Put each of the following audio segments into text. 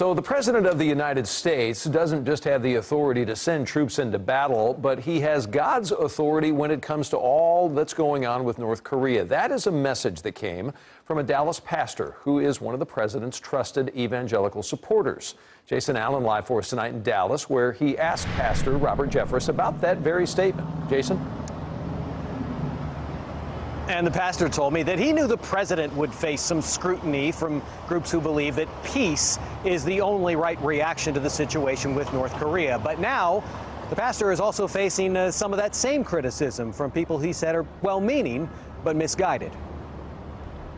So the President of the United States doesn't just have the authority to send troops into battle, but he has God's authority when it comes to all that's going on with North Korea. That is a message that came from a Dallas pastor who is one of the president's trusted evangelical supporters. Jason Allen live for us tonight in Dallas, where he asked Pastor Robert Jeffress about that very statement. Jason? And the pastor told me that he knew the president would face some scrutiny from groups who believe that peace is the only right reaction to the situation with North Korea. But now the pastor is also facing some of that same criticism from people he said are well-meaning but misguided.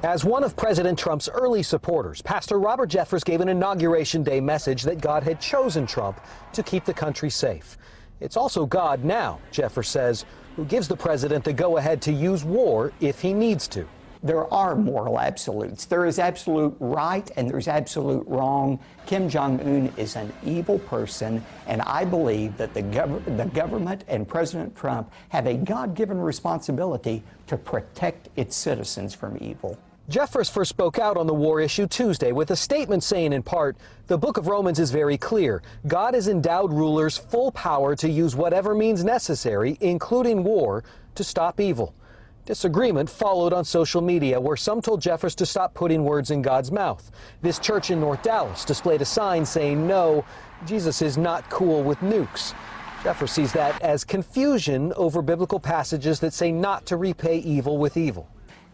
As one of President Trump's early supporters, Pastor Robert Jeffress gave an Inauguration Day message that God had chosen Trump to keep the country safe. It's also God now, Jeffress says, who gives the president the go-ahead to use war if he needs to. There are moral absolutes. There is absolute right and there's absolute wrong. Kim Jong-Un is an evil person, and I believe that the government and President Trump have a God-given responsibility to protect its citizens from evil. Jeffress first spoke out on the war issue Tuesday with a statement saying, in part, the book of Romans is very clear. God has endowed rulers full power to use whatever means necessary, including war, to stop evil. Disagreement followed on social media, where some told Jeffress to stop putting words in God's mouth. This church in North Dallas displayed a sign saying, "No, Jesus is not cool with nukes." Jeffress sees that as confusion over biblical passages that say not to repay evil with evil.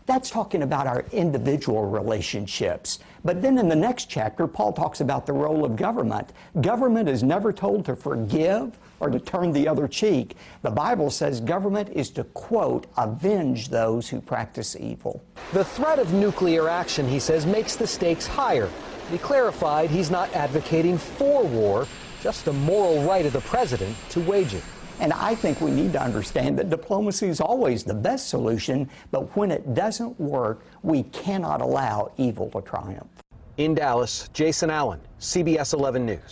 That's talking about our individual relationships. But then in the next chapter, Paul talks about the role of government. Government is never told to forgive or to turn the other cheek. The Bible says government is to, quote, avenge those who practice evil. The threat of nuclear action, he says, makes the stakes higher. He clarified he's not advocating for war, just the moral right of the president to wage it. And I think we need to understand that diplomacy is always the best solution, but when it doesn't work, we cannot allow evil to triumph. In Dallas, Jason Allen, CBS 11 News.